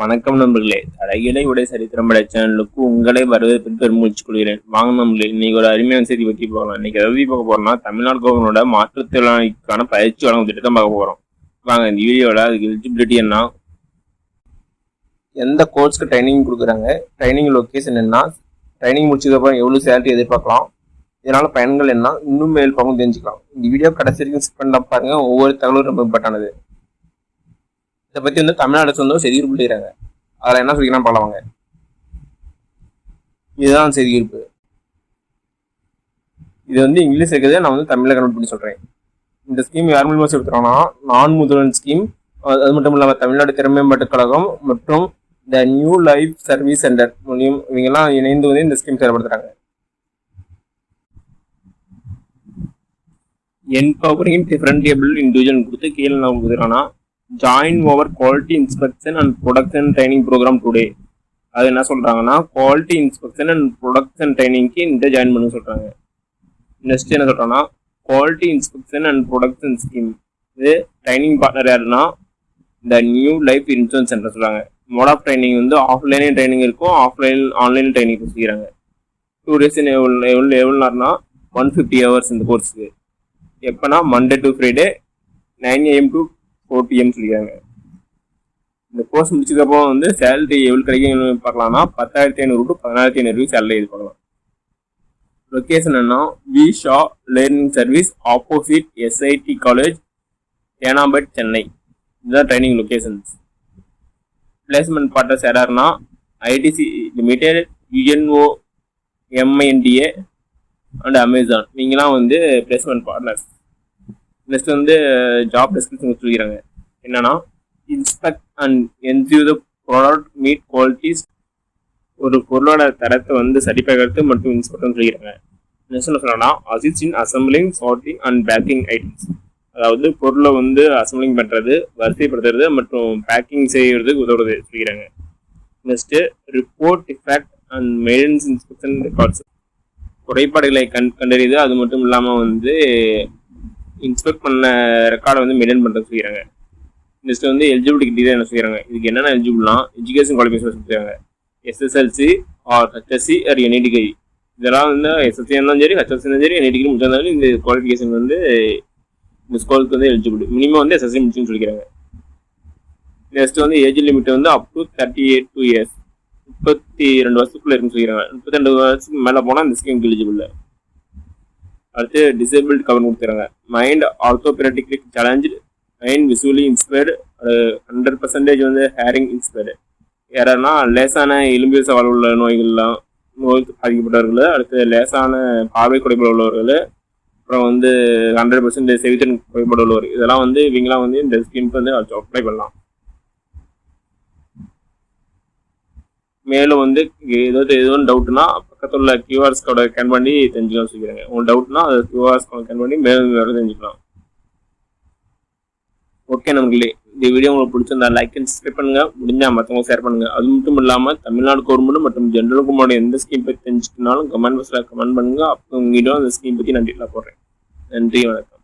வணக்கம் நண்பர்களே, தலையிலை உடை சரித்திரம் படை சேனலுக்கு உங்களை வரவேற்பு பெருமூச்சு கொள்கிறேன். வாங்க நண்பர்களே, இன்னைக்கு ஒரு அருமையான செய்தி பற்றி போகலாம். இன்னைக்கு எதை பார்க்க போறோம்னா, தமிழ்நாடு கவர்மெண்டோட மாற்றுத்திறனாளிக்கான பயிற்சி வழங்கும் திட்டம் பார்க்க போறோம். வாங்க இந்த வீடியோவில் அதுக்கு எலிஜிபிலிட்டி என்ன, எந்த கோர்ஸ்க்கு ட்ரைனிங் கொடுக்குறாங்க, ட்ரைனிங் லொக்கேஷன் என்ன, ட்ரைனிங் முடிச்சதுக்கப்புறம் எவ்வளோ சேலரி எதிர்பார்க்கலாம், இதனால பயன்கள் என்ன, இன்னும் மேல் பங்கு தெரிஞ்சுக்கலாம். இந்த வீடியோ கடைசி வரைக்கும் ஸ்கிப் பண்ண பாருங்க. ஒவ்வொரு தகவலும் ரொம்ப இம்பார்ட்டானது. இதை பற்றி தமிழ்நாடு அரசு செய்திக்குறிப்பு வெளியிடுறாங்க. அதில் என்ன சொல்லிக்கலாம் பார்க்கலாங்க. இதுதான் செய்திக்குறிப்பு. இது இங்கிலீஷ் இருக்குது, நான் தமிழில் கன்வெர்ட் பண்ணி சொல்கிறேன். இந்த ஸ்கீம் யார் மூலமாக செலுத்துறாங்கன்னா, நான் முதல்வன் ஸ்கீம், அது மட்டும் இல்லாமல் தமிழ்நாடு திறன் மேம்பாட்டுக் கழகம் மற்றும் the new life service centre மூலியம் இவங்கெல்லாம் இணைந்து இந்த ஸ்கீம் செயல்படுத்துறாங்க. என்பவரிங் டிஃபரன்டியபிள் இண்டிவிஜுவல் கொடுத்து கீழே நான் கொடுக்குறாங்கன்னா, join over quality inspection and production training programme today. அது என்ன சொல்றாங்கன்னா, குவாலிட்டி இன்ஸ்பெக்ஷன் அண்ட் ப்ரொடக்ஷன் ட்ரைனிங்க்கு இந்த ஜாயின் பண்ண சொல்றாங்க. நெக்ஸ்ட் என்ன சொல்றாங்கன்னா, quality inspection and production scheme. இது ட்ரைனிங் பார்ட்னர் யாருன்னா இந்த நியூ லைஃப் இன்சூரன்ஸ் சென்டர் சொல்றாங்க. Mode of training offline training இருக்கும், ஆன்லைன் ட்ரைனிங் செய்யறாங்க. 2 days எவ்வளோ நேரம்னா 150 hours இந்த கோர்ஸுக்கு. எப்போனா Monday to Friday 9 AM to 4 PM சொல்லிக்கிறாங்க. இந்த கோர்ஸ் முடிச்சதுக்கப்புறம் சேலரி எவ்வளோ கிடைக்கும் பார்க்கலாம்னா 10,500 to 14,500 சேலரி எதிர்பார்க்கலாம். லொக்கேஷன் என்ன, V Shesh learning service opposite SIT college, Teynampet, Chennai. இதுதான் ட்ரைனிங் லொக்கேஷன்ஸ். பிளேஸ்மெண்ட் பார்ட்னர்ஸ் யாராருன்னா ITC limited, UNO MINDA and Amazon. நீங்களாம் placement partners. Next job description சொல்லிக்கிறாங்க. என்னன்னா, inspect and ensure the product meet qualities. ஒரு பொருளோட தரத்தை சரிபார்க்கறது எடுத்து மற்றும் இன்ஸ்பெக்டர் சொல்லிக்கிறாங்க. நெக்ஸ்ட் என்ன சொன்னா, assist in assembling, sorting and packing items. அதாவது பொருளை அசம்பிளிங் பண்றது, வரிசைப்படுத்துறது மற்றும் பேக்கிங் செய்யறதுக்கு உதவுறது சொல்லிக்கிறாங்க. Next report defect and maintenance inspection records. குறைபாடுகளை கண்டறியுது, அது மட்டும் இல்லாமல் இன்ஸ்பெக்ட் பண்ண ரெக்கார்டை மெயின்டைன் பண்ணுறது சொல்லிடுறாங்க. நெக்ஸ்ட் எலிஜிபிலிட்டி கிட்டே என்ன சொல்லிடுறாங்க. இதுக்கு என்னென்ன எலிஜிபிள்னா, எஜுகேஷன் குவாலிஃபிகேஷன் சொல்லிடுறாங்க. SSLC or HSC or any degree. இதெல்லாம் SSC இருந்தாலும் சரி, HSC இருந்தாலும் சரி, எனி டிகிரி முடிச்சிருந்தாலும் இந்த குவாலிஃபிகேஷன் இந்த ஸ்கோருக்கு எலிஜிபிள். மினிமம் SSC முடிச்சுன்னு சொல்லிக்கிறாங்க. Next age limit up to 38 years, 32 வருஷத்துக்குள்ள இருக்குன்னு சொல்லிக்கிறாங்க. 32 வருஷத்துக்கு மேலே போனால் இந்த ஸ்கீம் எலிஜிபிள். அடுத்து டிசேபிள்ட் கவர் கொடுத்துறாங்க. Mild orthopaedically challenge, mild visually inspired, 100% hearing inspired. யாரானா லேசான எலும்பு சவால் உள்ள நோய்கள்லாம் பாதிக்கப்பட்டவர்கள், அடுத்து லேசான பார்வை குறைபாடு உள்ளவர்கள், அப்புறம் 100% செவித்திறன் குறைபாடு உள்ளவர். இதெல்லாம் இவங்களாம் இந்த ஸ்கீமுக்கு அப்ளை பண்ணலாம். மேலும் ஏதோ டவுட்னா பக்கத்தில் உள்ள கியூஆர்ஸ் கோட ஸ்கேன் பண்ணி தெரிஞ்சுக்கலாம் சொல்லிக்கிறாங்க. உங்களுக்கு டவுட்னா அது கியூஆர்ஸ் கோட ஸ்கேன் பண்ணி மேலும் வேறு தெரிஞ்சுக்கலாம். ஓகே நண்பர்களே, இந்த வீடியோ உங்களுக்கு பிடிச்சிருந்தா லைக் அண்ட் சப்ஸ்கிரைப் பண்ணுங்க. முடிஞ்சா மற்றவங்க ஷேர் பண்ணுங்க. அது மட்டும் இல்லாமல் தமிழ்நாடு கவர்மெண்ட் மற்றும் ஜென்ரல் கவர்மெண்ட் எந்த ஸ்கீம் பற்றி தெரிஞ்சுக்கினாலும் கமெண்ட் பாக்ஸில் கமெண்ட் பண்ணுங்க. அப்போ உங்ககிட்ட அந்த ஸ்கீம் பற்றி நான் டீட்டெயிலாக போடுறேன். நன்றி, வணக்கம்.